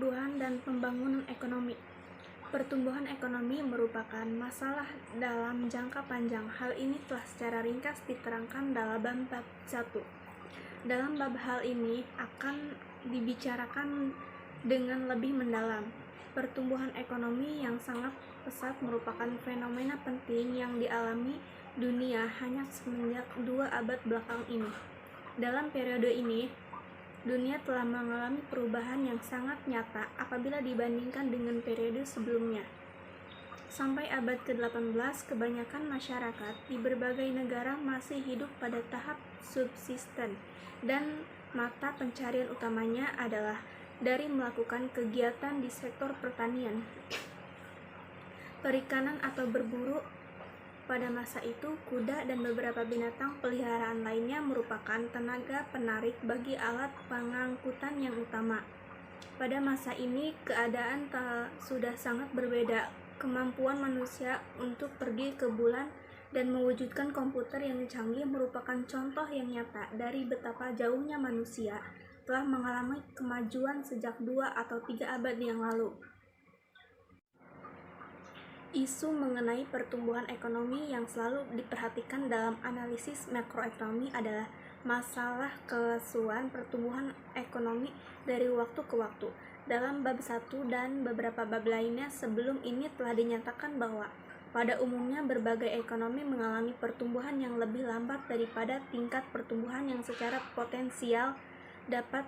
Pertumbuhan dan pembangunan ekonomi. Pertumbuhan ekonomi merupakan masalah dalam jangka panjang. Hal ini telah secara ringkas diterangkan dalam bab 1. Dalam bab hal ini akan dibicarakan dengan lebih mendalam. Pertumbuhan ekonomi yang sangat pesat merupakan fenomena penting yang dialami dunia hanya semenjak 2 abad belakang ini. Dalam periode ini, dunia telah mengalami perubahan yang sangat nyata apabila dibandingkan dengan periode sebelumnya. Sampai abad ke-18, kebanyakan masyarakat di berbagai negara masih hidup pada tahap subsisten dan mata pencarian utamanya adalah dari melakukan kegiatan di sektor pertanian, perikanan atau berburu. Pada masa itu, kuda dan beberapa binatang peliharaan lainnya merupakan tenaga penarik bagi alat pengangkutan yang utama. Pada masa ini, keadaan sudah sangat berbeda. Kemampuan manusia untuk pergi ke bulan dan mewujudkan komputer yang canggih merupakan contoh yang nyata dari betapa jauhnya manusia telah mengalami kemajuan sejak 2 atau 3 abad yang lalu. Isu mengenai pertumbuhan ekonomi yang selalu diperhatikan dalam analisis makroekonomi adalah masalah kelesuan pertumbuhan ekonomi dari waktu ke waktu. Dalam bab 1 dan beberapa bab lainnya sebelum ini telah dinyatakan bahwa pada umumnya berbagai ekonomi mengalami pertumbuhan yang lebih lambat daripada tingkat pertumbuhan yang secara potensial dapat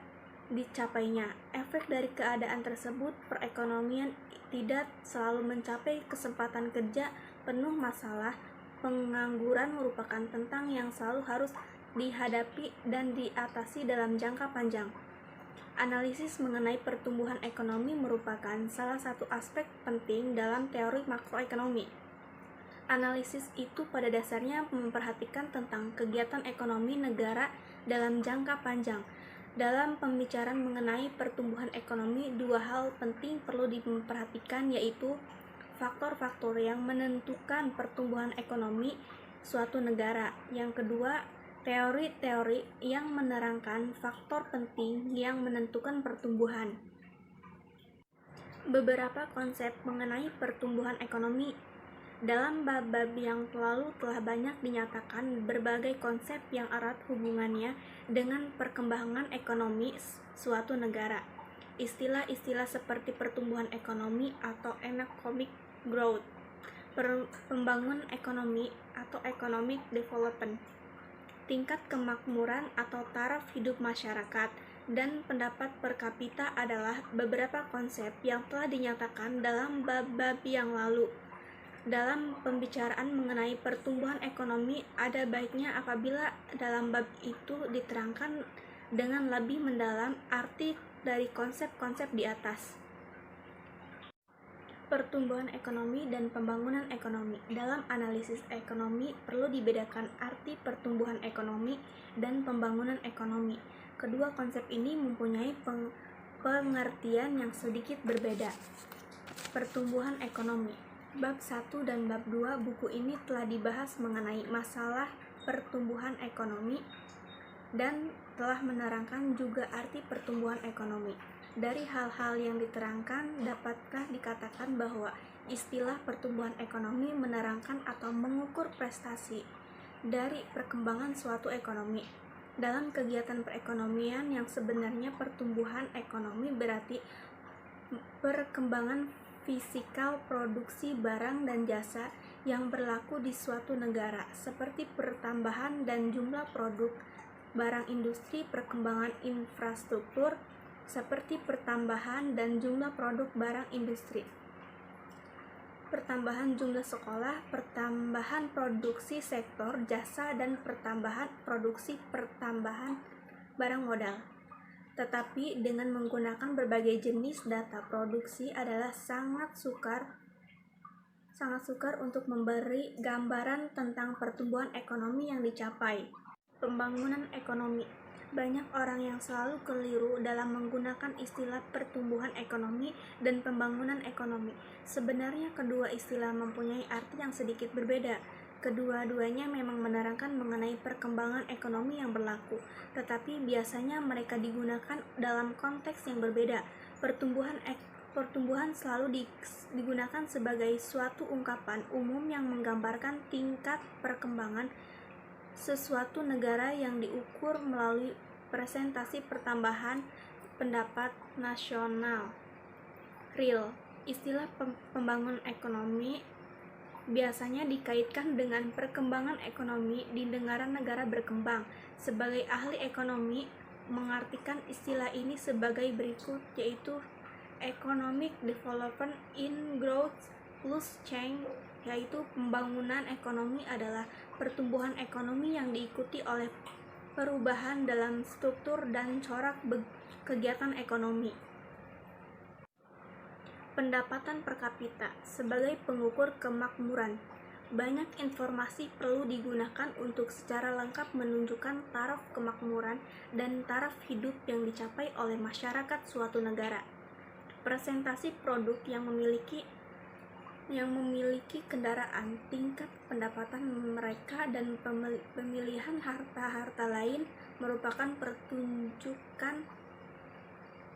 dicapainya. Efek dari keadaan tersebut, perekonomian tidak selalu mencapai kesempatan kerja penuh. Masalah pengangguran merupakan tentang yang selalu harus dihadapi dan diatasi dalam jangka panjang. Analisis mengenai pertumbuhan ekonomi merupakan salah satu aspek penting dalam teori makroekonomi. Analisis itu pada dasarnya memperhatikan tentang kegiatan ekonomi negara dalam jangka panjang. Dalam pembicaraan mengenai pertumbuhan ekonomi, 2 hal penting perlu diperhatikan, yaitu faktor-faktor yang menentukan pertumbuhan ekonomi suatu negara. Yang kedua, teori-teori yang menerangkan faktor penting yang menentukan pertumbuhan. Beberapa konsep mengenai pertumbuhan ekonomi. Dalam bab-bab yang lalu telah banyak dinyatakan berbagai konsep yang erat hubungannya dengan perkembangan ekonomi suatu negara. Istilah-istilah seperti pertumbuhan ekonomi atau economic growth, pembangunan ekonomi atau economic development, tingkat kemakmuran atau taraf hidup masyarakat, dan pendapat per kapita adalah beberapa konsep yang telah dinyatakan dalam bab-bab yang lalu. Dalam pembicaraan mengenai pertumbuhan ekonomi, ada baiknya apabila dalam bab itu diterangkan dengan lebih mendalam arti dari konsep-konsep di atas. Pertumbuhan ekonomi dan pembangunan ekonomi. Dalam analisis ekonomi perlu dibedakan arti pertumbuhan ekonomi dan pembangunan ekonomi. Kedua konsep ini mempunyai pengertian yang sedikit berbeda. Pertumbuhan ekonomi. Bab 1 dan bab 2 buku ini telah dibahas mengenai masalah pertumbuhan ekonomi dan telah menerangkan juga arti pertumbuhan ekonomi. Dari hal-hal yang diterangkan, dapatkah dikatakan bahwa istilah pertumbuhan ekonomi menerangkan atau mengukur prestasi dari perkembangan suatu ekonomi. Dalam kegiatan perekonomian yang sebenarnya, pertumbuhan ekonomi berarti perkembangan fisikal produksi barang dan jasa yang berlaku di suatu negara, seperti pertambahan dan jumlah produk barang industri, perkembangan infrastruktur, seperti pertambahan dan jumlah produk barang industri, pertambahan jumlah sekolah, pertambahan produksi sektor jasa, dan pertambahan produksi pertambahan barang modal. Tetapi dengan menggunakan berbagai jenis data produksi adalah sangat sukar untuk memberi gambaran tentang pertumbuhan ekonomi yang dicapai. Pembangunan ekonomi. Banyak orang yang selalu keliru dalam menggunakan istilah pertumbuhan ekonomi dan pembangunan ekonomi. Sebenarnya kedua istilah mempunyai arti yang sedikit berbeda. Kedua-duanya memang menerangkan mengenai perkembangan ekonomi yang berlaku, tetapi biasanya mereka digunakan dalam konteks yang berbeda. Pertumbuhan selalu digunakan sebagai suatu ungkapan umum yang menggambarkan tingkat perkembangan sesuatu negara yang diukur melalui presentasi pertambahan pendapat nasional real. Istilah pembangunan ekonomi biasanya dikaitkan dengan perkembangan ekonomi di negara-negara berkembang. Sebagai ahli ekonomi mengartikan istilah ini sebagai berikut, yaitu economic development in growth plus change, yaitu pembangunan ekonomi adalah pertumbuhan ekonomi yang diikuti oleh perubahan dalam struktur dan corak kegiatan ekonomi. Pendapatan per kapita sebagai pengukur kemakmuran. Banyak informasi perlu digunakan untuk secara lengkap menunjukkan taraf kemakmuran dan taraf hidup yang dicapai oleh masyarakat suatu negara. Presentasi produk yang memiliki kendaraan, tingkat pendapatan mereka, dan pemilihan harta-harta lain merupakan pertunjukan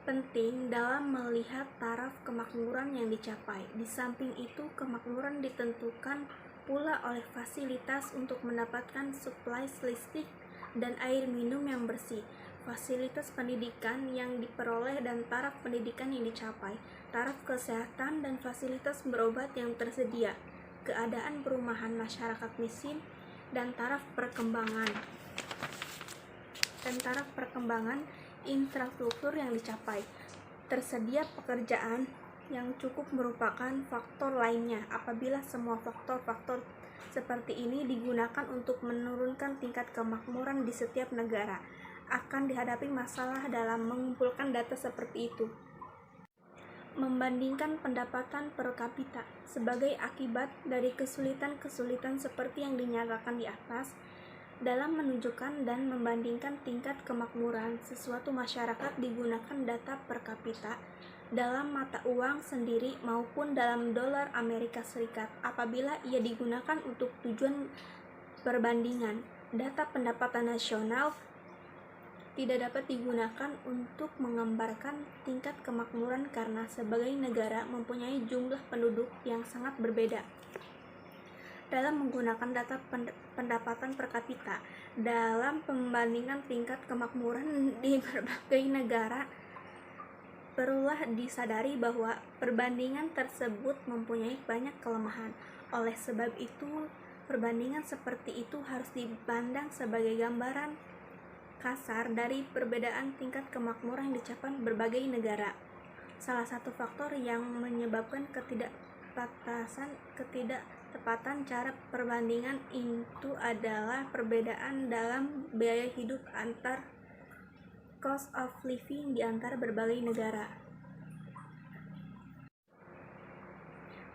penting dalam melihat taraf kemakmuran yang dicapai. Di samping itu, kemakmuran ditentukan pula oleh fasilitas untuk mendapatkan suplai listrik dan air minum yang bersih, fasilitas pendidikan yang diperoleh dan taraf pendidikan yang dicapai, taraf kesehatan dan fasilitas berobat yang tersedia, keadaan perumahan masyarakat miskin, dan taraf perkembangan infrastruktur yang dicapai. Tersedia pekerjaan yang cukup merupakan faktor lainnya. Apabila semua faktor-faktor seperti ini digunakan untuk menurunkan tingkat kemakmuran di setiap negara, akan dihadapi masalah dalam mengumpulkan data seperti itu. Membandingkan pendapatan per kapita. Sebagai akibat dari kesulitan-kesulitan seperti yang dinyatakan di atas, dalam menunjukkan dan membandingkan tingkat kemakmuran sesuatu masyarakat digunakan data per kapita dalam mata uang sendiri maupun dalam dolar Amerika Serikat. Apabila ia digunakan untuk tujuan perbandingan, data pendapatan nasional tidak dapat digunakan untuk menggambarkan tingkat kemakmuran karena sebagai negara mempunyai jumlah penduduk yang sangat berbeda. Dalam menggunakan data pendapatan per kapita dalam pembandingan tingkat kemakmuran di berbagai negara, perlulah disadari bahwa perbandingan tersebut mempunyai banyak kelemahan. Oleh sebab itu, perbandingan seperti itu harus dipandang sebagai gambaran kasar dari perbedaan tingkat kemakmuran yang dicapai berbagai negara. Salah satu faktor yang menyebabkan ketidaktepatan cara perbandingan itu adalah perbedaan dalam biaya hidup antar cost of living di antara berbagai negara.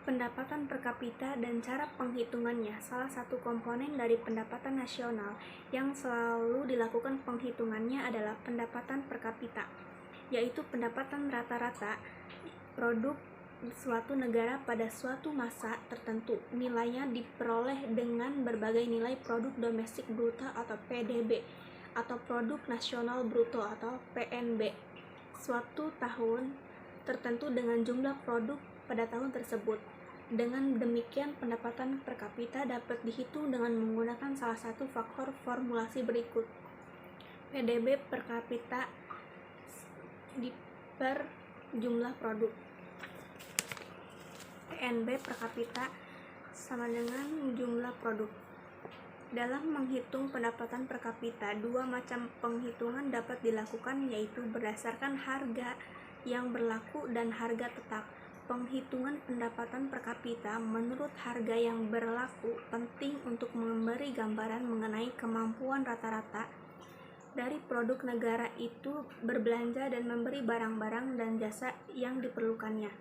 Pendapatan per kapita dan cara penghitungannya. Salah satu komponen dari pendapatan nasional yang selalu dilakukan penghitungannya adalah pendapatan per kapita, yaitu pendapatan rata-rata produk suatu negara pada suatu masa tertentu. Nilainya diperoleh dengan berbagai nilai produk domestik bruto atau PDB atau produk nasional bruto atau PNB suatu tahun tertentu dengan jumlah produk pada tahun tersebut. Dengan demikian, pendapatan per kapita dapat dihitung dengan menggunakan salah satu faktor formulasi berikut. PDB per kapita per jumlah produk. PNB per kapita sama dengan jumlah produk. Dalam menghitung pendapatan per kapita, dua macam penghitungan dapat dilakukan, yaitu berdasarkan harga yang berlaku dan harga tetap. Penghitungan pendapatan per kapita menurut harga yang berlaku penting untuk memberi gambaran mengenai kemampuan rata-rata dari produk negara itu berbelanja dan memberi barang-barang dan jasa yang diperlukannya.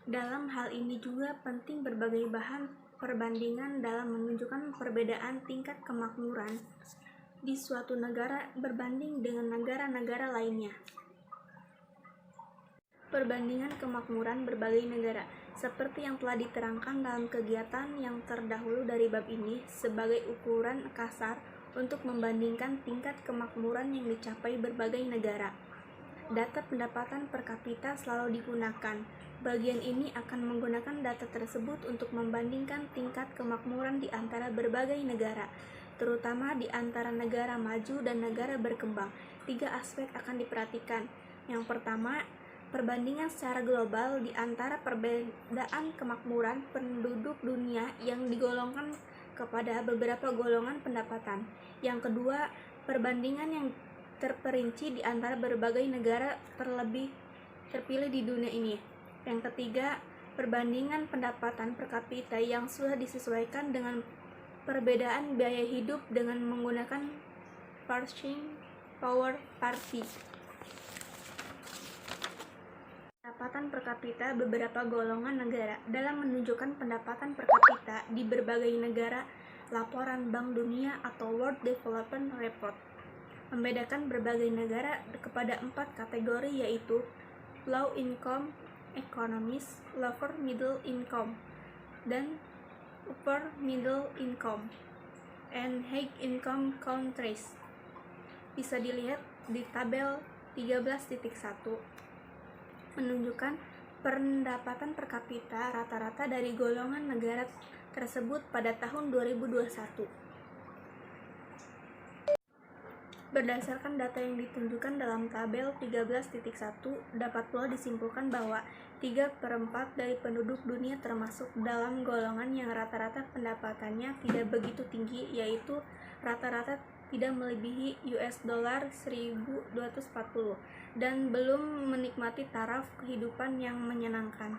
Dalam hal ini juga penting berbagai bahan perbandingan dalam menunjukkan perbedaan tingkat kemakmuran di suatu negara berbanding dengan negara-negara lainnya. Perbandingan kemakmuran berbagai negara, seperti yang telah diterangkan dalam kegiatan yang terdahulu dari bab ini, sebagai ukuran kasar untuk membandingkan tingkat kemakmuran yang dicapai berbagai negara. data pendapatan per kapita selalu digunakan. Bagian ini akan menggunakan data tersebut untuk membandingkan tingkat kemakmuran di antara berbagai negara, terutama di antara negara maju dan negara berkembang. 3 aspek akan diperhatikan. Yang pertama, perbandingan secara global di antara perbedaan kemakmuran penduduk dunia yang digolongkan kepada beberapa golongan pendapatan. Yang kedua, perbandingan yang terperinci di antara berbagai negara terpilih di dunia ini. Yang ketiga, perbandingan pendapatan per kapita yang sudah disesuaikan dengan perbedaan biaya hidup dengan menggunakan purchasing power parity. Pendapatan per kapita beberapa golongan negara. Dalam menunjukkan pendapatan per kapita di berbagai negara, laporan Bank Dunia atau World Development Report membedakan berbagai negara kepada 4 kategori, yaitu low income economies, lower middle income, dan upper middle income, and high income countries. Bisa dilihat di tabel 13.1, menunjukkan pendapatan per kapita rata-rata dari golongan negara tersebut pada tahun 2021. Berdasarkan data yang ditunjukkan dalam tabel 13.1, dapat pula disimpulkan bahwa 3/4 dari penduduk dunia termasuk dalam golongan yang rata-rata pendapatannya tidak begitu tinggi, yaitu rata-rata tidak melebihi $1.240 dan belum menikmati taraf kehidupan yang menyenangkan.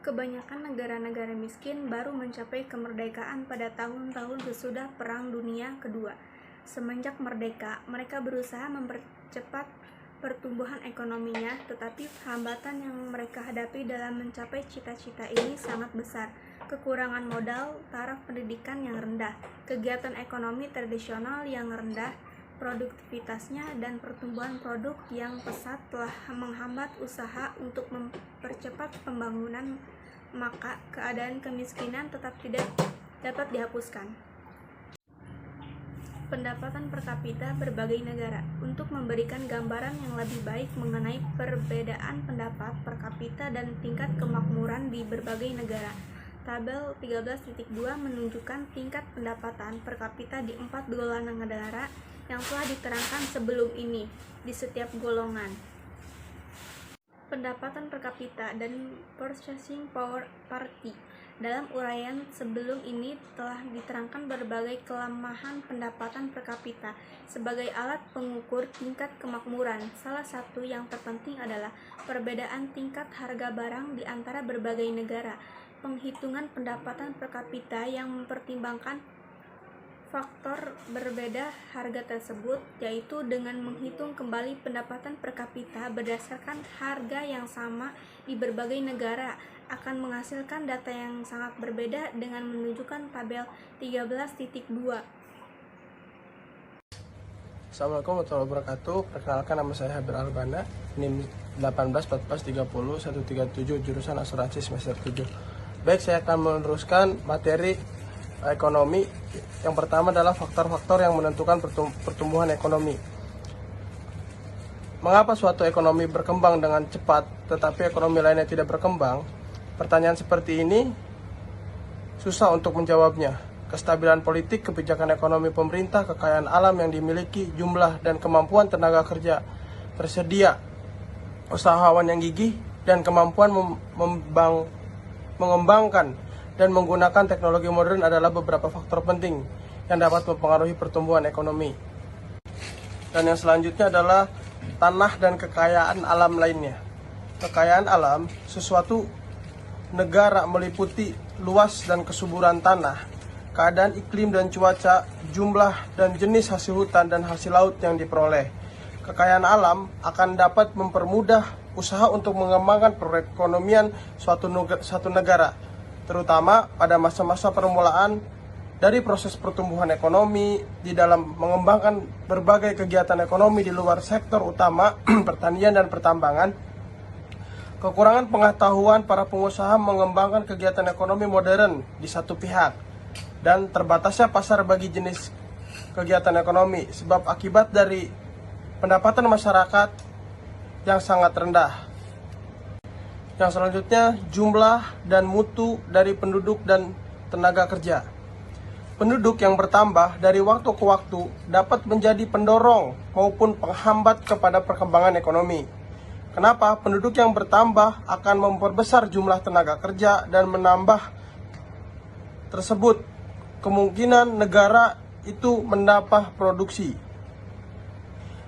Kebanyakan negara-negara miskin baru mencapai kemerdekaan pada tahun-tahun sesudah Perang Dunia Kedua. Semenjak merdeka, mereka berusaha mempercepat pertumbuhan ekonominya, tetapi hambatan yang mereka hadapi dalam mencapai cita-cita ini sangat besar. Kekurangan modal, taraf pendidikan yang rendah, kegiatan ekonomi tradisional yang rendah, produktivitasnya, dan pertumbuhan produk yang pesat telah menghambat usaha untuk mempercepat pembangunan, maka keadaan kemiskinan tetap tidak dapat dihapuskan. Pendapatan per kapita berbagai negara. Untuk memberikan gambaran yang lebih baik mengenai perbedaan pendapat per kapita dan tingkat kemakmuran di berbagai negara, tabel 13.2 menunjukkan tingkat pendapatan per kapita di 4 golongan negara yang telah diterangkan sebelum ini di setiap golongan. Pendapatan per kapita dan purchasing power parity. Dalam uraian sebelum ini telah diterangkan berbagai kelemahan pendapatan per kapita sebagai alat pengukur tingkat kemakmuran. Salah satu yang terpenting adalah perbedaan tingkat harga barang di antara berbagai negara. Penghitungan pendapatan per kapita yang mempertimbangkan faktor berbeda harga tersebut, yaitu dengan menghitung kembali pendapatan per kapita berdasarkan harga yang sama di berbagai negara, akan menghasilkan data yang sangat berbeda dengan menunjukkan tabel 13.2. Assalamualaikum warahmatullahi wabarakatuh. Perkenalkan, nama saya Habir Albana, NIM 1814301337, jurusan asuransi semester 7. Baik, saya akan meneruskan materi ekonomi. Yang pertama adalah faktor-faktor yang menentukan pertumbuhan ekonomi. Mengapa suatu ekonomi berkembang dengan cepat tetapi ekonomi lainnya tidak berkembang? Pertanyaan seperti ini susah untuk menjawabnya. Kestabilan politik, kebijakan ekonomi pemerintah, kekayaan alam yang dimiliki, jumlah dan kemampuan tenaga kerja tersedia, usahawan yang gigih, dan kemampuan mengembangkan dan menggunakan teknologi modern adalah beberapa faktor penting yang dapat mempengaruhi pertumbuhan ekonomi. Dan yang selanjutnya adalah tanah dan kekayaan alam lainnya. Kekayaan alam, sesuatu negara meliputi luas dan kesuburan tanah, keadaan iklim dan cuaca, jumlah dan jenis hasil hutan dan hasil laut yang diperoleh. Kekayaan alam akan dapat mempermudah usaha untuk mengembangkan perekonomian suatu negara, terutama pada masa-masa permulaan dari proses pertumbuhan ekonomi di dalam mengembangkan berbagai kegiatan ekonomi di luar sektor utama pertanian dan pertambangan. Kekurangan pengetahuan para pengusaha mengembangkan kegiatan ekonomi modern di satu pihak, dan terbatasnya pasar bagi jenis kegiatan ekonomi. Sebab akibat dari pendapatan masyarakat yang sangat rendah. Yang selanjutnya, jumlah dan mutu dari penduduk dan tenaga kerja. Penduduk yang bertambah dari waktu ke waktu dapat menjadi pendorong maupun penghambat kepada perkembangan ekonomi. Kenapa? Penduduk yang bertambah akan memperbesar jumlah tenaga kerja dan menambah tersebut kemungkinan negara itu menambah produksi.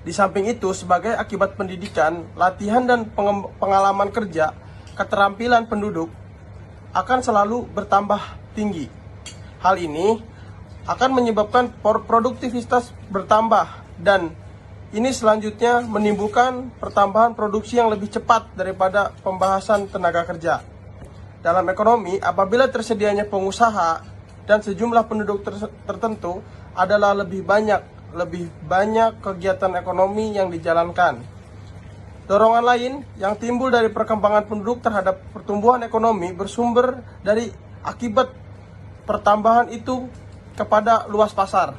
Di samping itu, sebagai akibat pendidikan, latihan dan pengalaman kerja, keterampilan penduduk akan selalu bertambah tinggi. Hal ini akan menyebabkan produktivitas bertambah dan ini selanjutnya menimbulkan pertambahan produksi yang lebih cepat daripada pembahasan tenaga kerja. Dalam ekonomi, apabila tersedianya pengusaha dan sejumlah penduduk tertentu adalah lebih banyak kegiatan ekonomi yang dijalankan. Dorongan lain yang timbul dari perkembangan penduduk terhadap pertumbuhan ekonomi bersumber dari akibat pertambahan itu kepada luas pasar.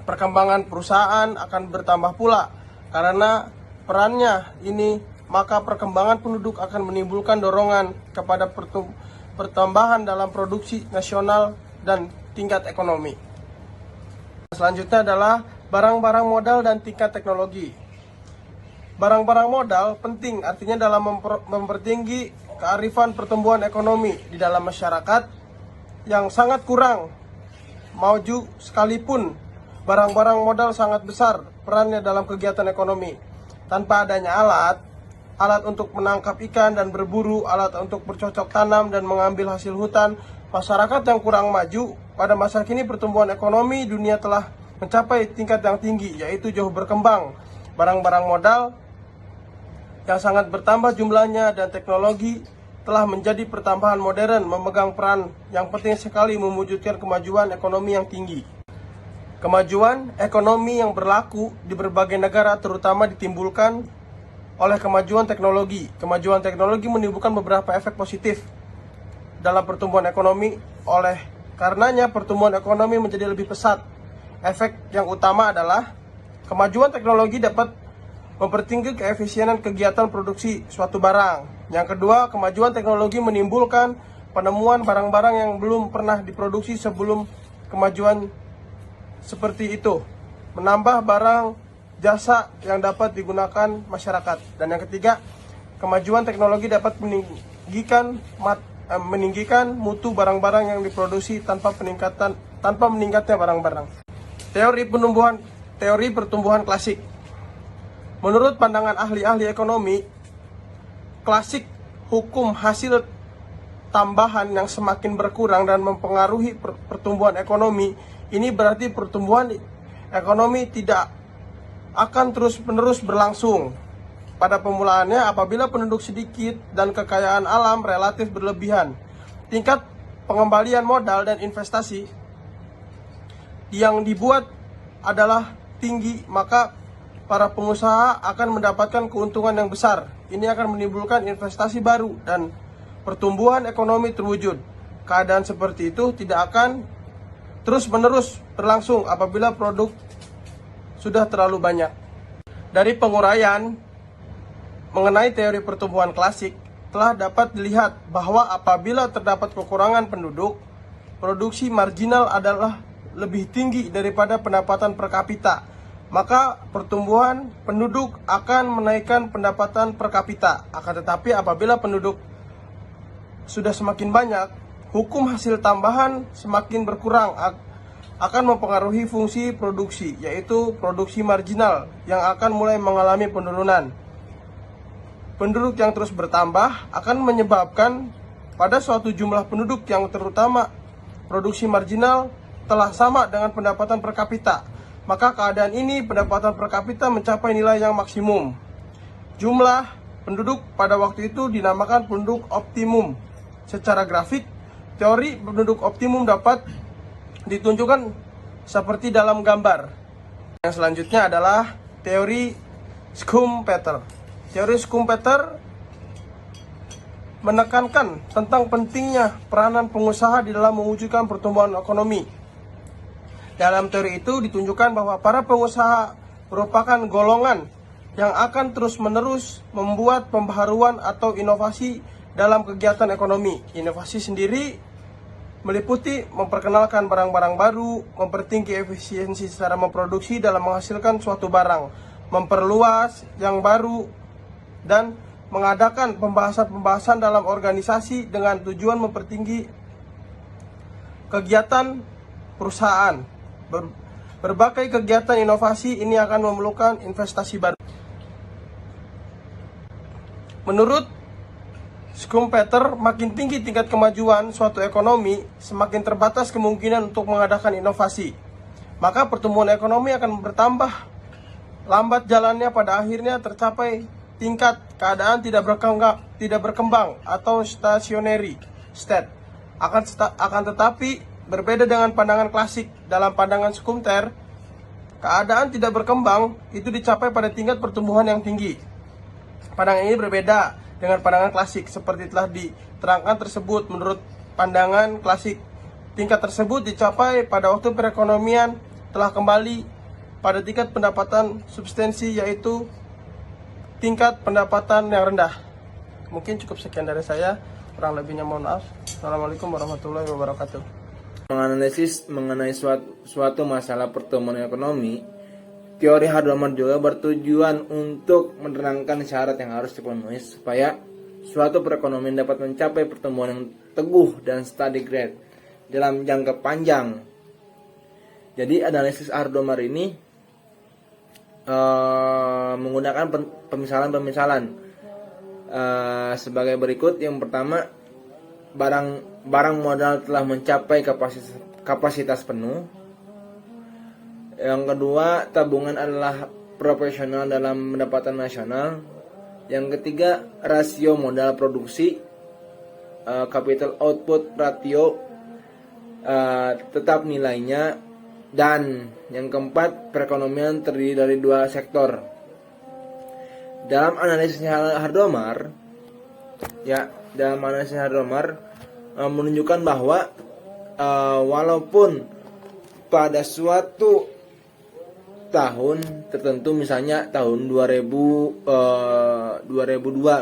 Perkembangan perusahaan akan bertambah pula karena perannya ini, maka perkembangan penduduk akan menimbulkan dorongan kepada pertambahan dalam produksi nasional dan tingkat ekonomi. Selanjutnya adalah barang-barang modal dan tingkat teknologi. Barang-barang modal penting artinya dalam mempertinggi kearifan pertumbuhan ekonomi di dalam masyarakat yang sangat kurang maju sekalipun barang-barang modal sangat besar perannya dalam kegiatan ekonomi. Tanpa adanya alat untuk menangkap ikan dan berburu, alat untuk bercocok tanam dan mengambil hasil hutan, masyarakat yang kurang maju pada masa kini pertumbuhan ekonomi dunia telah mencapai tingkat yang tinggi, yaitu jauh berkembang. Barang-barang modal yang sangat bertambah jumlahnya dan teknologi telah menjadi pertambahan modern memegang peran yang penting sekali mewujudkan kemajuan ekonomi yang tinggi. Kemajuan ekonomi yang berlaku di berbagai negara terutama ditimbulkan oleh kemajuan teknologi. Kemajuan teknologi menimbulkan beberapa efek positif dalam pertumbuhan ekonomi. Oleh karenanya pertumbuhan ekonomi menjadi lebih pesat. Efek yang utama adalah kemajuan teknologi dapat mempertinggi keefisienan kegiatan produksi suatu barang. Yang kedua, kemajuan teknologi menimbulkan penemuan barang-barang yang belum pernah diproduksi sebelum kemajuan seperti itu, menambah barang jasa yang dapat digunakan masyarakat. Dan yang ketiga, kemajuan teknologi dapat meninggikan mutu barang-barang yang diproduksi tanpa meningkatnya barang-barang. Teori pertumbuhan klasik. Menurut pandangan ahli-ahli ekonomi klasik, hukum hasil tambahan yang semakin berkurang dan mempengaruhi pertumbuhan ekonomi. Ini berarti pertumbuhan ekonomi tidak akan terus-menerus berlangsung. Pada permulaannya, apabila penduduk sedikit dan kekayaan alam relatif berlebihan, tingkat pengembalian modal dan investasi yang dibuat adalah tinggi, maka para pengusaha akan mendapatkan keuntungan yang besar. Ini akan menimbulkan investasi baru dan pertumbuhan ekonomi terwujud. Keadaan seperti itu tidak akan terus-menerus berlangsung apabila produk sudah terlalu banyak. Dari penguraian mengenai teori pertumbuhan klasik, telah dapat dilihat bahwa apabila terdapat kekurangan penduduk, produksi marginal adalah lebih tinggi daripada pendapatan per kapita. Maka pertumbuhan penduduk akan menaikkan pendapatan per kapita. Akan tetapi apabila penduduk sudah semakin banyak, hukum hasil tambahan semakin berkurang, akan mempengaruhi fungsi produksi, yaitu produksi marginal yang akan mulai mengalami penurunan. Penduduk yang terus bertambah akan menyebabkan pada suatu jumlah penduduk yang terutama produksi marginal telah sama dengan pendapatan per kapita. Maka keadaan ini pendapatan per kapita mencapai nilai yang maksimum. Jumlah penduduk pada waktu itu dinamakan penduduk optimum. Secara grafik, teori penduduk optimum dapat ditunjukkan seperti dalam gambar. Yang selanjutnya adalah teori Schumpeter. Teori Schumpeter menekankan tentang pentingnya peranan pengusaha di dalam mewujudkan pertumbuhan ekonomi. Dalam teori itu ditunjukkan bahwa para pengusaha merupakan golongan yang akan terus-menerus membuat pembaharuan atau inovasi dalam kegiatan ekonomi. Inovasi sendiri meliputi memperkenalkan barang-barang baru, mempertinggi efisiensi secara memproduksi dalam menghasilkan suatu barang, memperluas yang baru, dan mengadakan pembahasan-pembahasan dalam organisasi dengan tujuan mempertinggi kegiatan perusahaan. Berbagai kegiatan inovasi ini akan memerlukan investasi baru. Menurut Schumpeter, makin tinggi tingkat kemajuan suatu ekonomi, semakin terbatas kemungkinan untuk mengadakan inovasi. Maka pertumbuhan ekonomi akan bertambah lambat jalannya, pada akhirnya tercapai tingkat keadaan tidak berkembang atau stationary state. Akan tetapi berbeda dengan pandangan klasik. Dalam pandangan Schumpeter, keadaan tidak berkembang itu dicapai pada tingkat pertumbuhan yang tinggi. Pandangan ini berbeda dengan pandangan klasik seperti telah diterangkan tersebut. Menurut pandangan klasik, tingkat tersebut dicapai pada waktu perekonomian telah kembali pada tingkat pendapatan substansi, yaitu tingkat pendapatan yang rendah. Mungkin cukup sekian dari saya, kurang lebihnya mohon maaf. Assalamualaikum warahmatullahi wabarakatuh. Menganalisis mengenai suatu masalah pertumbuhan ekonomi, teori Hardomer juga bertujuan untuk menerangkan syarat yang harus dipenuhi supaya suatu perekonomian dapat mencapai pertumbuhan yang teguh dan steady growth dalam jangka panjang. Jadi analisis Hardomer ini menggunakan pemisalan-pemisalan sebagai berikut. Yang pertama, barang modal telah mencapai kapasitas penuh. Yang kedua, tabungan adalah proporsional dalam pendapatan nasional. Yang ketiga, rasio modal produksi, capital output ratio, tetap nilainya. Dan yang keempat, perekonomian terdiri dari dua sektor. Dalam analisisnya Hardomer, menunjukkan bahwa walaupun pada suatu tahun tertentu, misalnya tahun 2002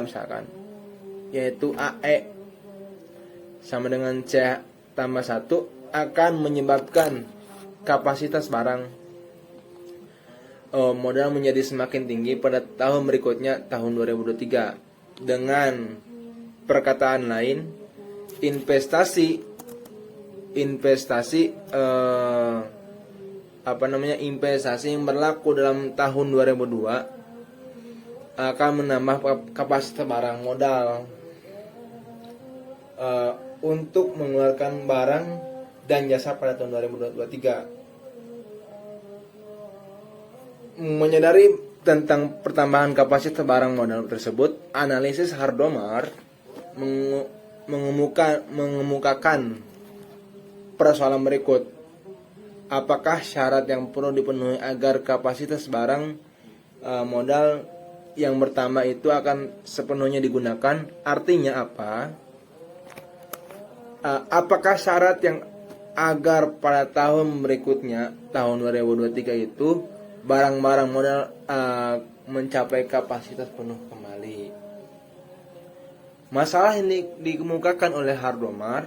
misalkan, yaitu AE sama dengan C tambah 1 akan menyebabkan kapasitas barang modal menjadi semakin tinggi pada tahun berikutnya, tahun 2023. Dengan perkataan lain, investasi yang berlaku dalam tahun 2002 akan menambah kapasitas barang modal untuk mengeluarkan barang dan jasa pada tahun 2023. Menyadari tentang pertambahan kapasitas barang modal tersebut, analisis Hardomer mengemukakan persoalan berikut. Apakah syarat yang perlu dipenuhi agar kapasitas barang modal yang bertambah itu akan sepenuhnya digunakan? Artinya apa? Apakah syarat yang agar pada tahun berikutnya, tahun 2023 itu, barang-barang modal mencapai kapasitas penuh kembali? Masalah ini dikemukakan oleh Hardomer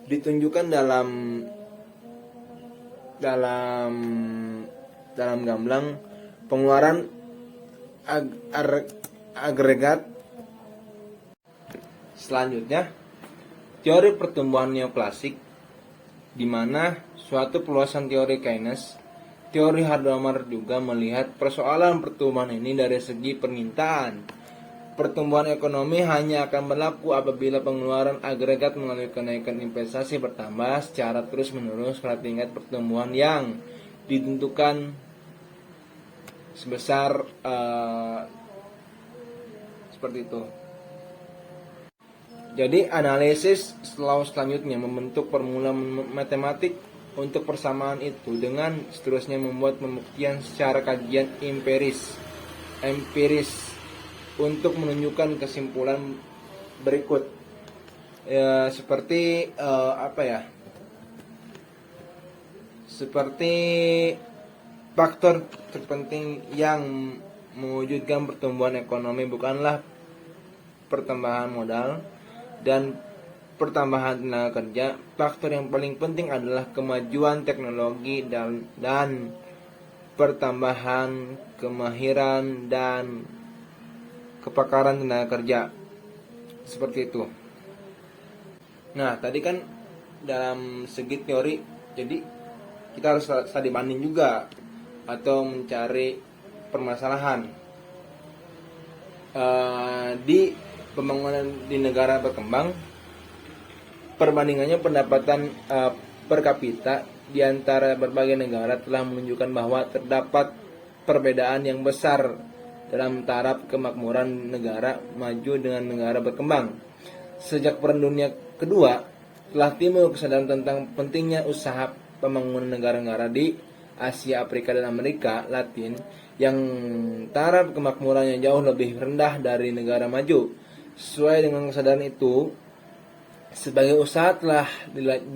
ditunjukkan dalam gamblang pengeluaran agregat. Selanjutnya, teori pertumbuhan neoklasik, di mana suatu perluasan teori Keynes. Teori Hardomer juga melihat persoalan pertumbuhan ini dari segi permintaan. Pertumbuhan ekonomi hanya akan berlaku apabila pengeluaran agregat melalui kenaikan investasi bertambah secara terus-menerus pada tingkat pertumbuhan yang ditentukan sebesar seperti itu. Jadi analisis selanjutnya membentuk formula matematik untuk persamaan itu, dengan seterusnya membuat pembuktian secara kajian empiris untuk menunjukkan kesimpulan berikut. Seperti faktor terpenting yang mewujudkan pertumbuhan ekonomi bukanlah pertambahan modal dan pertambahan tenaga kerja. Faktor yang paling penting adalah kemajuan teknologi dan pertambahan kemahiran dan kepakaran tenaga kerja. Seperti itu. Nah, tadi kan dalam segi teori, jadi kita harus studi banding juga atau mencari permasalahan di pembangunan di negara berkembang. Perbandingannya pendapatan per kapita di antara berbagai negara telah menunjukkan bahwa terdapat perbedaan yang besar dalam taraf kemakmuran negara maju dengan negara berkembang. Sejak Perang Dunia Kedua telah timbul kesadaran tentang pentingnya usaha pembangunan negara-negara di Asia, Afrika, dan Amerika Latin yang taraf kemakmurannya jauh lebih rendah dari negara maju. Sesuai dengan kesadaran itu, sebagai usaha telah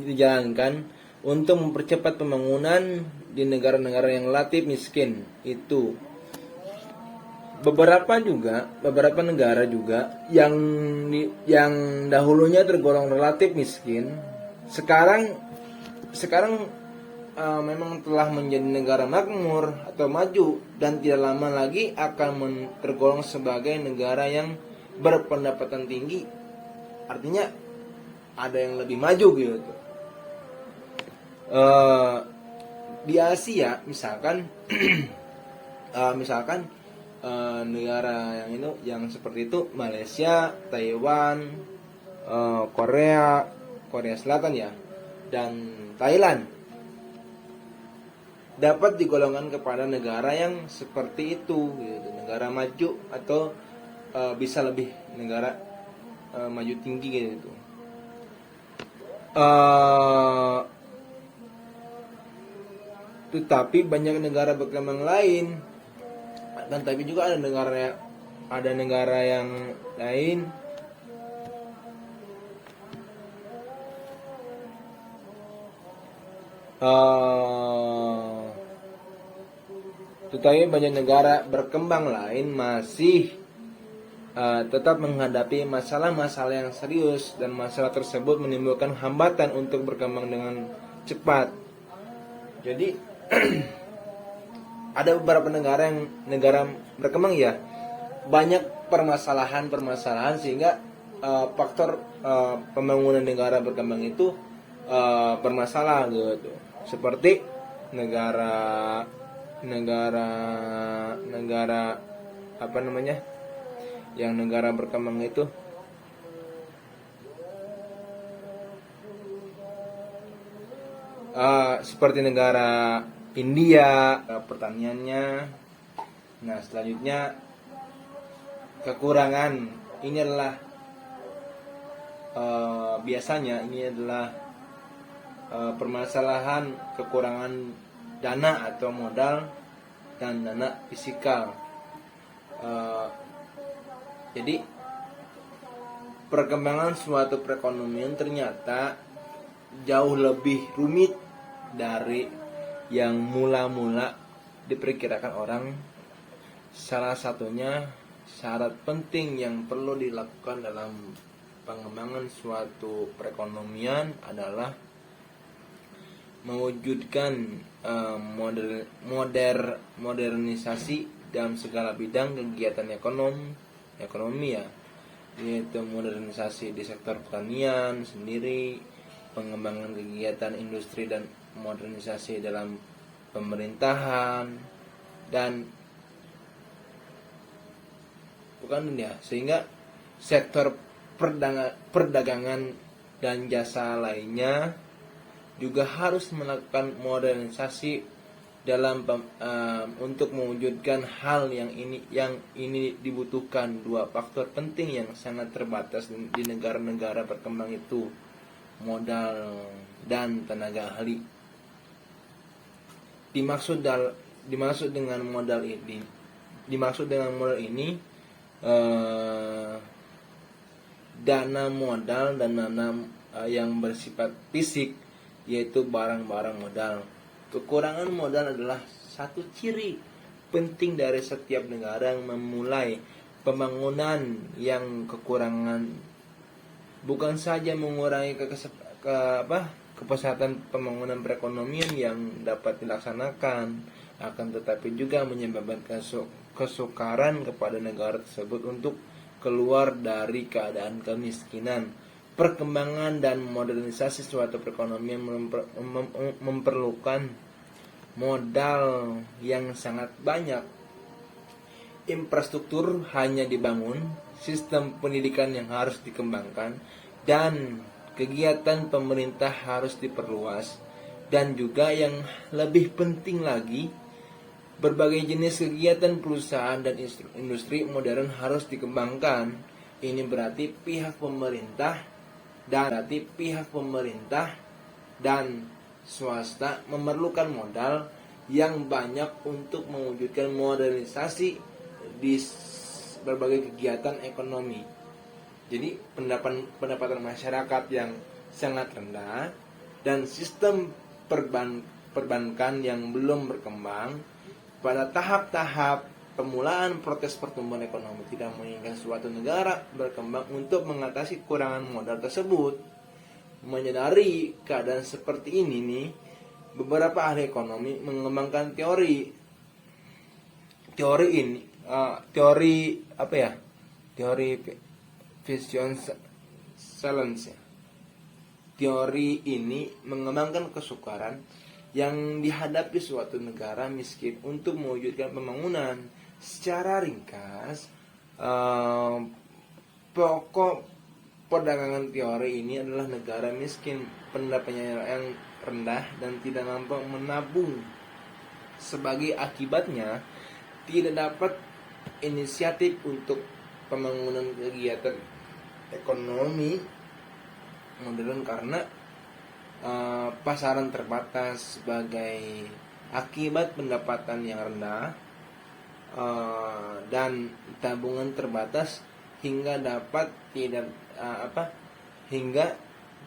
dijalankan untuk mempercepat pembangunan di negara-negara yang relatif miskin itu. Beberapa negara juga yang dahulunya tergolong relatif miskin sekarang memang telah menjadi negara makmur atau maju dan tidak lama lagi akan tergolong sebagai negara yang berpendapatan tinggi. Artinya ada yang lebih maju gitu. Di Asia misalkan negara yang seperti itu, Malaysia, Taiwan, Korea Selatan ya, dan Thailand dapat digolongkan kepada negara yang seperti itu gitu, negara maju atau bisa lebih negara maju tinggi gitu. Tetapi banyak negara berkembang lain, dan tapi juga ada negara yang lain tetapi banyak negara berkembang lain masih tetap menghadapi masalah-masalah yang serius, dan masalah tersebut menimbulkan hambatan untuk berkembang dengan cepat. Jadi ada beberapa negara berkembang ya, banyak permasalahan sehingga faktor pembangunan negara berkembang itu bermasalah gitu. Seperti negara apa namanya? Yang negara berkembang itu seperti negara India, pertaniannya. Nah, selanjutnya kekurangan. Ini adalah biasanya ini adalah permasalahan kekurangan dana atau modal dan dana fisikal. Jadi perkembangan suatu perekonomian ternyata jauh lebih rumit dari yang mula-mula diperkirakan orang. Salah satunya syarat penting yang perlu dilakukan dalam pengembangan suatu perekonomian adalah mewujudkan modernisasi dalam segala bidang kegiatan ekonomi ya, yaitu modernisasi di sektor pertanian sendiri, pengembangan kegiatan industri, dan modernisasi dalam pemerintahan dan sehingga sektor perdagangan dan jasa lainnya juga harus melakukan modernisasi dalam untuk mewujudkan hal yang ini dibutuhkan dua faktor penting yang sangat terbatas di negara-negara berkembang, itu modal dan tenaga ahli. Dimaksud dengan modal ini dana modal dan dana yang bersifat fisik, yaitu barang-barang modal. Kekurangan modal adalah satu ciri penting dari setiap negara yang memulai pembangunan yang kekurangan bukan saja mengurangi kepesatan pembangunan perekonomian yang dapat dilaksanakan, akan tetapi juga menyebabkan kesukaran kepada negara tersebut untuk keluar dari keadaan kemiskinan. Perkembangan dan modernisasi suatu perekonomian memerlukan modal yang sangat banyak. Infrastruktur hanya dibangun, sistem pendidikan yang harus dikembangkan, dan kegiatan pemerintah harus diperluas. Dan juga yang lebih penting lagi, berbagai jenis kegiatan perusahaan dan industri modern harus dikembangkan. Ini berarti pihak pemerintah dan swasta memerlukan modal yang banyak untuk mewujudkan modernisasi di berbagai kegiatan ekonomi. Jadi pendapatan masyarakat yang sangat rendah dan sistem perbankan yang belum berkembang. Pada tahap-tahap pemulaan proses pertumbuhan ekonomi tidak menginginkan suatu negara berkembang untuk mengatasi kekurangan modal tersebut. Menyadari keadaan seperti ini nih, beberapa ahli ekonomi mengembangkan teori vision challenge. Teori ini mengembangkan kesukaran yang dihadapi suatu negara miskin untuk mewujudkan pembangunan. Secara ringkas, pokok perdagangan teori ini adalah negara miskin, pendapatannya yang rendah dan tidak mampu menabung. Sebagai akibatnya, tidak dapat inisiatif untuk pembangunan kegiatan ekonomi modern karena pasaran terbatas. Sebagai akibat pendapatan yang rendah dan tabungan terbatas hingga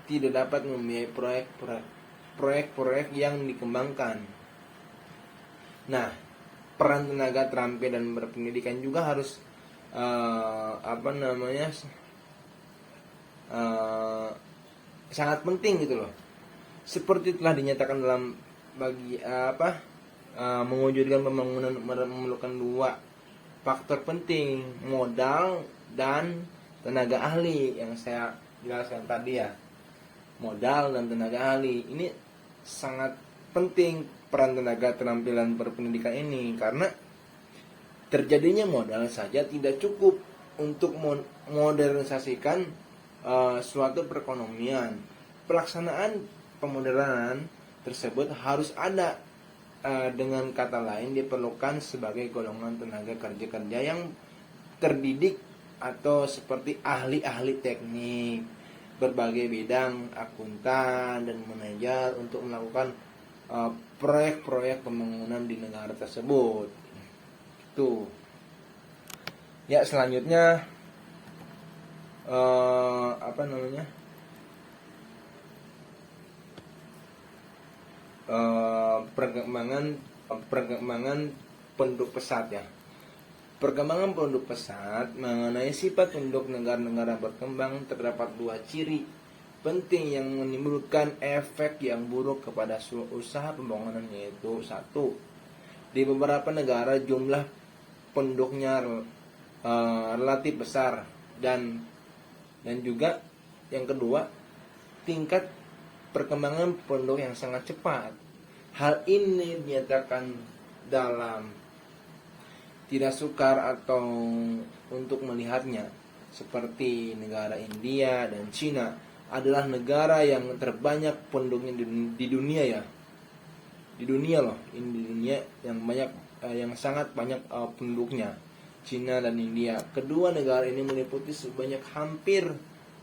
tidak dapat membiayai proyek-proyek yang dikembangkan. Nah, peran tenaga terampil dan berpendidikan juga harus sangat penting gitu loh. Seperti telah dinyatakan dalam mewujudkan pembangunan memerlukan dua faktor penting, modal dan tenaga ahli yang saya jelaskan tadi ya. Modal dan tenaga ahli ini sangat penting, peran tenaga keterampilan berpendidikan ini, karena terjadinya modal saja tidak cukup untuk modernisasikan suatu perekonomian. Pelaksanaan pemodernan tersebut harus ada, dengan kata lain diperlukan sebagai golongan tenaga kerja yang terdidik atau seperti ahli-ahli teknik berbagai bidang, akuntan dan manajer untuk melakukan proyek-proyek pembangunan di negara tersebut. Tuh. Ya, selanjutnya perkembangan penduduk pesat ya. Perkembangan penduduk pesat mengenai sifat penduduk negara-negara berkembang terdapat dua ciri penting yang menimbulkan efek yang buruk kepada usaha pembangunan, yaitu satu, di beberapa negara jumlah penduduknya relatif besar dan juga yang kedua, tingkat perkembangan penduduk yang sangat cepat. Hal ini dinyatakan dalam tidak sukar atau untuk melihatnya, seperti negara India dan Cina adalah negara yang terbanyak penduduknya di dunia ya. Di dunia loh, ini di dunia yang sangat banyak penduduknya, Cina dan India. Kedua negara ini meliputi sebanyak hampir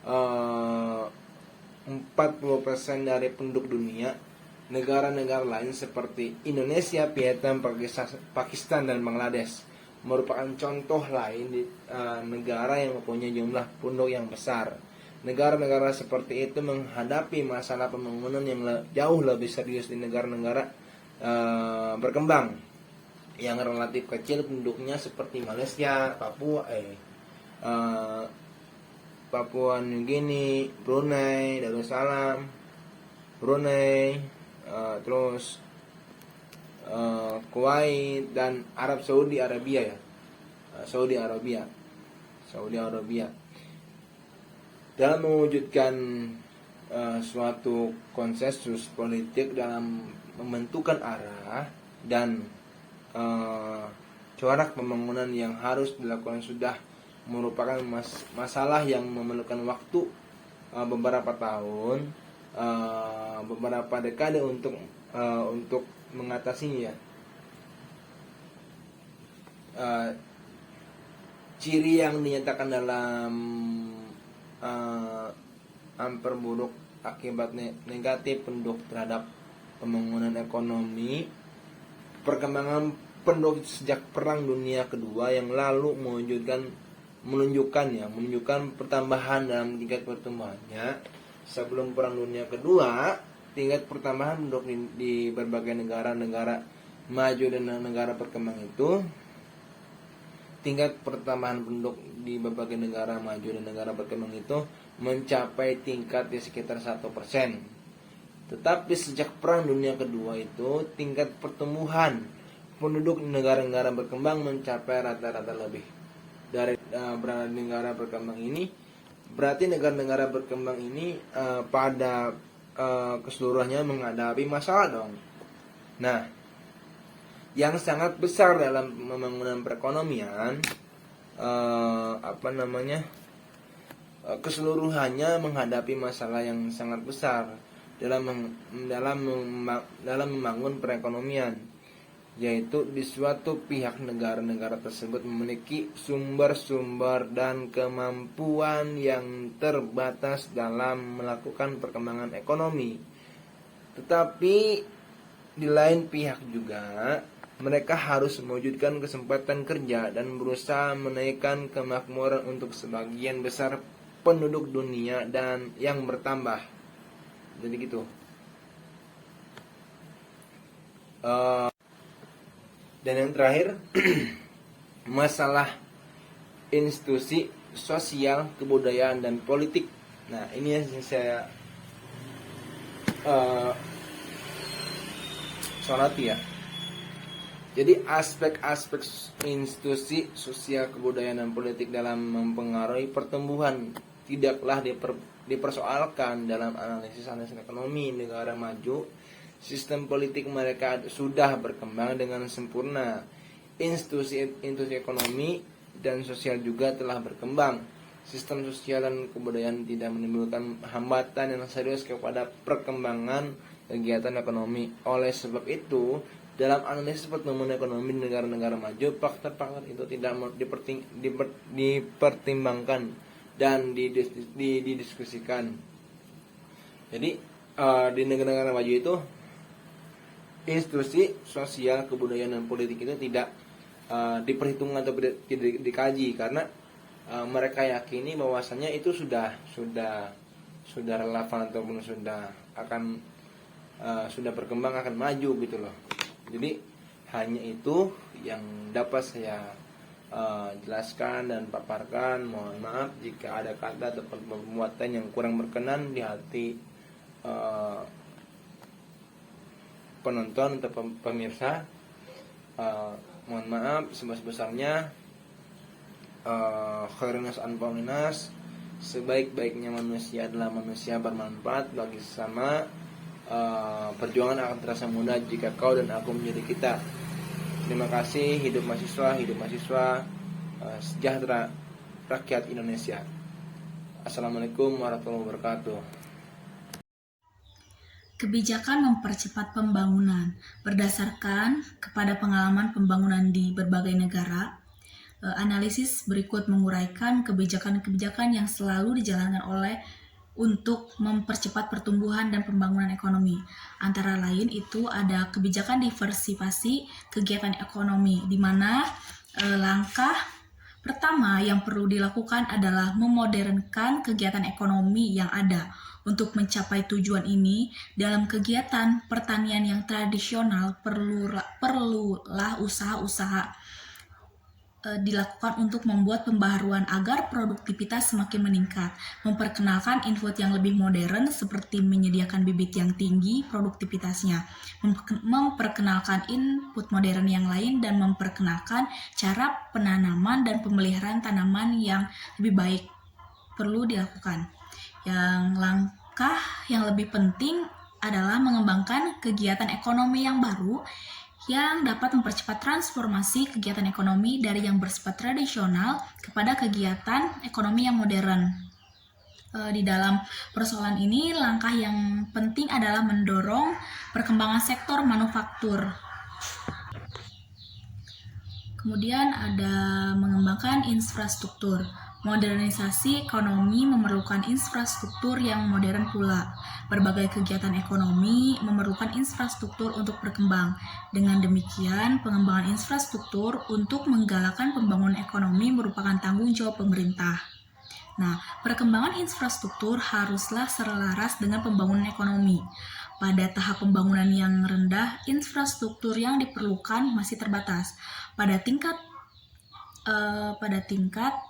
40% dari penduduk dunia. Negara-negara lain seperti Indonesia, Vietnam, Pakistan dan Bangladesh merupakan contoh lain di negara yang mempunyai jumlah penduduk yang besar. Negara-negara seperti itu menghadapi masalah pembangunan yang jauh lebih serius di negara-negara berkembang. yang relatif kecil penduduknya seperti Malaysia, Papua New Guinea, Brunei Darussalam, terus Kuwait dan Arab Saudi Arabia ya. Saudi Arabia. Dalam mewujudkan suatu konsensus politik dalam membentukkan arah dan corak pembangunan yang harus dilakukan sudah merupakan masalah yang memerlukan waktu beberapa tahun, beberapa dekade untuk mengatasinya. Ciri yang dinyatakan dalam memperburuk akibat negatif penduduk terhadap pembangunan ekonomi. Perkembangan penduduk sejak Perang Dunia Kedua yang lalu menunjukkan pertambahan dalam tingkat pertumbuhannya. Sebelum Perang Dunia Kedua, tingkat pertambahan penduduk di berbagai negara maju dan negara berkembang itu, tingkat pertambahan penduduk di berbagai negara maju dan negara berkembang itu mencapai tingkat di sekitar 1%. Tetapi sejak Perang Dunia Kedua itu, tingkat pertumbuhan penduduk di negara-negara berkembang mencapai rata-rata lebih dari negara berkembang ini. Berarti negara-negara berkembang ini pada keseluruhannya menghadapi masalah dong. Nah, yang sangat besar dalam pembangunan perekonomian, keseluruhannya menghadapi masalah yang sangat besar dalam membangun perekonomian, yaitu di suatu pihak negara tersebut memiliki sumber-sumber dan kemampuan yang terbatas dalam melakukan perkembangan ekonomi. Tetapi di lain pihak juga mereka harus mewujudkan kesempatan kerja dan berusaha menaikkan kemakmuran untuk sebagian besar penduduk dunia dan yang bertambah. Jadi gitu. Dan yang terakhir, masalah institusi sosial, kebudayaan, dan politik. Nah, ini yang saya soroti ya. Jadi aspek-aspek institusi sosial, kebudayaan, dan politik dalam mempengaruhi pertumbuhan tidaklah dipersoalkan dalam analisis ekonomi negara maju. Sistem politik mereka sudah berkembang dengan sempurna. Institusi ekonomi dan sosial juga telah berkembang. Sistem sosial dan kebudayaan tidak menimbulkan hambatan yang serius kepada perkembangan kegiatan ekonomi. Oleh sebab itu, dalam analisis pertumbuhan ekonomi di negara-negara maju, faktor-faktor itu tidak dipertimbangkan dan didiskusikan. Jadi di negara-negara maju itu, institusi sosial, kebudayaan, dan politik itu tidak diperhitungkan atau tidak dikaji, karena mereka yakini bahwasannya itu sudah relevan ataupun sudah berkembang, akan maju gitu loh. Jadi hanya itu yang dapat saya jelaskan dan paparkan. Mohon maaf jika ada kata atau perbuatan yang kurang berkenan di hati penonton atau pemirsa. Mohon maaf sebesar-besarnya. Khairunas anfa'unas, sebaik-baiknya manusia adalah manusia bermanfaat bagi sesama. Perjuangan akan terasa mudah jika kau dan aku menjadi kita. Terima kasih. Hidup mahasiswa, sejahtera rakyat Indonesia. Assalamualaikum warahmatullahi wabarakatuh. Kebijakan mempercepat pembangunan berdasarkan kepada pengalaman pembangunan di berbagai negara. Analisis berikut menguraikan kebijakan-kebijakan yang selalu dijalankan untuk mempercepat pertumbuhan dan pembangunan ekonomi. Antara lain itu ada kebijakan diversifikasi kegiatan ekonomi, di mana langkah pertama yang perlu dilakukan adalah memodernkan kegiatan ekonomi yang ada Untuk mencapai tujuan ini, dalam kegiatan pertanian yang tradisional perlulah usaha-usaha dilakukan untuk membuat pembaharuan agar produktivitas semakin meningkat, memperkenalkan input yang lebih modern seperti menyediakan bibit yang tinggi produktivitasnya, memperkenalkan input modern yang lain, dan memperkenalkan cara penanaman dan pemeliharaan tanaman yang lebih baik perlu dilakukan. Yang langkah yang lebih penting adalah mengembangkan kegiatan ekonomi yang baru yang dapat mempercepat transformasi kegiatan ekonomi dari yang bersifat tradisional kepada kegiatan ekonomi yang modern. Di dalam persoalan ini, langkah yang penting adalah mendorong perkembangan sektor manufaktur. Kemudian ada mengembangkan infrastruktur. Modernisasi ekonomi memerlukan infrastruktur yang modern pula. Berbagai kegiatan ekonomi memerlukan infrastruktur untuk berkembang. Dengan demikian, pengembangan infrastruktur untuk menggalakkan pembangunan ekonomi merupakan tanggung jawab pemerintah. Nah, perkembangan infrastruktur haruslah selaras dengan pembangunan ekonomi. Pada tahap pembangunan yang rendah, infrastruktur yang diperlukan masih terbatas. Pada tingkat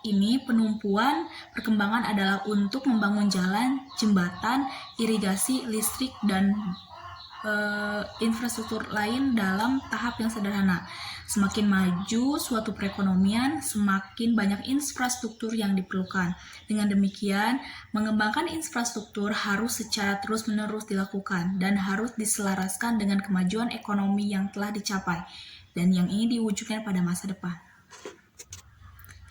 ini, penumpuan perkembangan adalah untuk membangun jalan, jembatan, irigasi, listrik, dan infrastruktur lain dalam tahap yang sederhana. Semakin maju suatu perekonomian, semakin banyak infrastruktur yang diperlukan. Dengan demikian, mengembangkan infrastruktur harus secara terus-menerus dilakukan dan harus diselaraskan dengan kemajuan ekonomi yang telah dicapai dan yang ini diwujudkan pada masa depan.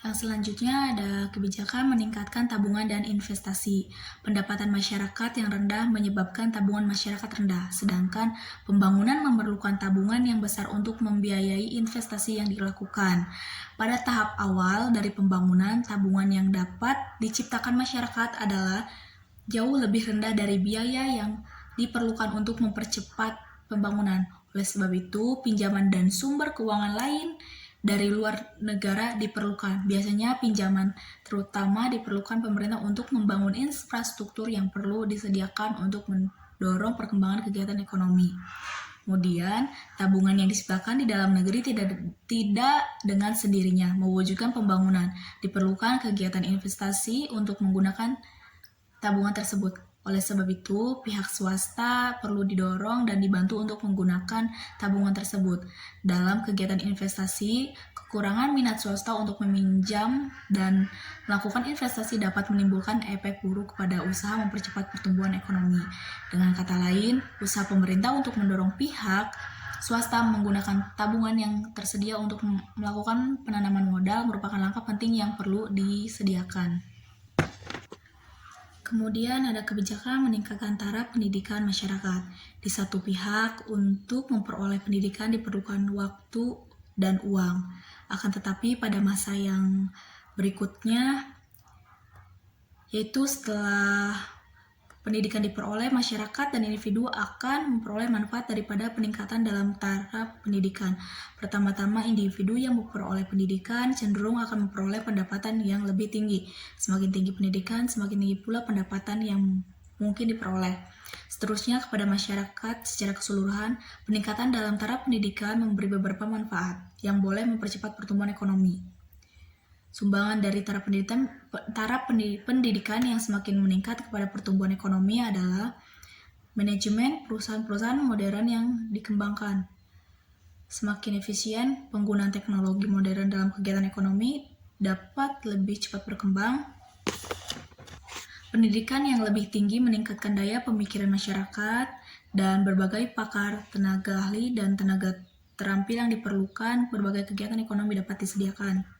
Yang selanjutnya ada kebijakan meningkatkan tabungan dan investasi. Pendapatan masyarakat yang rendah menyebabkan tabungan masyarakat rendah, sedangkan pembangunan memerlukan tabungan yang besar untuk membiayai investasi yang dilakukan. Pada tahap awal dari pembangunan, tabungan yang dapat diciptakan masyarakat adalah jauh lebih rendah dari biaya yang diperlukan untuk mempercepat pembangunan. Oleh sebab itu, pinjaman dan sumber keuangan lain dari luar negara diperlukan. Biasanya pinjaman terutama diperlukan pemerintah untuk membangun infrastruktur yang perlu disediakan untuk mendorong perkembangan kegiatan ekonomi. Kemudian, tabungan yang disediakan di dalam negeri tidak dengan sendirinya mewujudkan pembangunan. Diperlukan kegiatan investasi untuk menggunakan tabungan tersebut. Oleh sebab itu, pihak swasta perlu didorong dan dibantu untuk menggunakan tabungan tersebut. Dalam kegiatan investasi, kekurangan minat swasta untuk meminjam dan melakukan investasi dapat menimbulkan efek buruk kepada usaha mempercepat pertumbuhan ekonomi. Dengan kata lain, usaha pemerintah untuk mendorong pihak swasta menggunakan tabungan yang tersedia untuk melakukan penanaman modal merupakan langkah penting yang perlu disediakan. Kemudian ada kebijakan meningkatkan taraf pendidikan masyarakat. Di satu pihak, untuk memperoleh pendidikan diperlukan waktu dan uang. Akan tetapi pada masa yang berikutnya, yaitu setelah pendidikan diperoleh, masyarakat dan individu akan memperoleh manfaat daripada peningkatan dalam taraf pendidikan. Pertama-tama, individu yang memperoleh pendidikan cenderung akan memperoleh pendapatan yang lebih tinggi. Semakin tinggi pendidikan, semakin tinggi pula pendapatan yang mungkin diperoleh. Seterusnya, kepada masyarakat secara keseluruhan, peningkatan dalam taraf pendidikan memberi beberapa manfaat yang boleh mempercepat pertumbuhan ekonomi. Sumbangan dari taraf pendidikan yang semakin meningkat kepada pertumbuhan ekonomi adalah manajemen perusahaan-perusahaan modern yang dikembangkan. Semakin efisien, penggunaan teknologi modern dalam kegiatan ekonomi dapat lebih cepat berkembang. Pendidikan yang lebih tinggi meningkatkan daya pemikiran masyarakat dan berbagai pakar, tenaga ahli, dan tenaga terampil yang diperlukan berbagai kegiatan ekonomi dapat disediakan.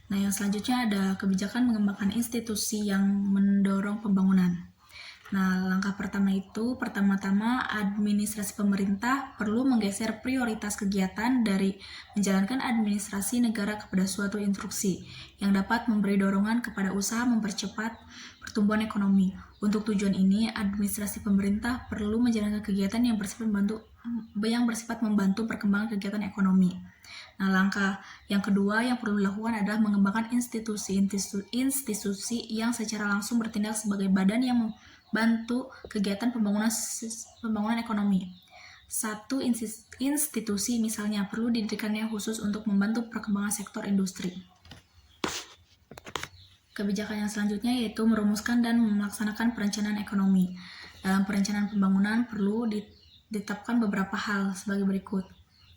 Nah, yang selanjutnya ada kebijakan mengembangkan institusi yang mendorong pembangunan. Nah, langkah pertama itu, pertama-tama administrasi pemerintah perlu menggeser prioritas kegiatan dari menjalankan administrasi negara kepada suatu instruksi yang dapat memberi dorongan kepada usaha mempercepat pertumbuhan ekonomi. Untuk tujuan ini, administrasi pemerintah perlu menjalankan kegiatan yang bersifat membantu perkembangan kegiatan ekonomi. Nah, langkah yang kedua yang perlu dilakukan adalah mengembangkan institusi yang secara langsung bertindak sebagai badan yang membantu kegiatan pembangunan ekonomi. Satu institusi misalnya perlu didirikannya khusus untuk membantu perkembangan sektor industri. Kebijakan yang selanjutnya yaitu merumuskan dan melaksanakan perencanaan ekonomi. Dalam perencanaan pembangunan perlu ditetapkan beberapa hal sebagai berikut.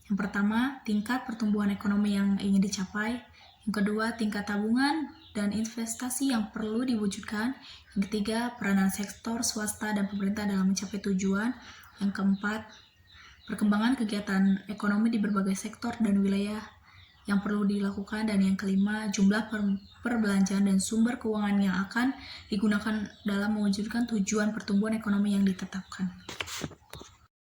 Yang pertama, tingkat pertumbuhan ekonomi yang ingin dicapai. Yang kedua, tingkat tabungan dan investasi yang perlu diwujudkan. Yang ketiga, peranan sektor swasta dan pemerintah dalam mencapai tujuan. Yang keempat, perkembangan kegiatan ekonomi di berbagai sektor dan wilayah yang perlu dilakukan. Dan yang kelima, jumlah perbelanjaan dan sumber keuangan yang akan digunakan dalam mewujudkan tujuan pertumbuhan ekonomi yang ditetapkan.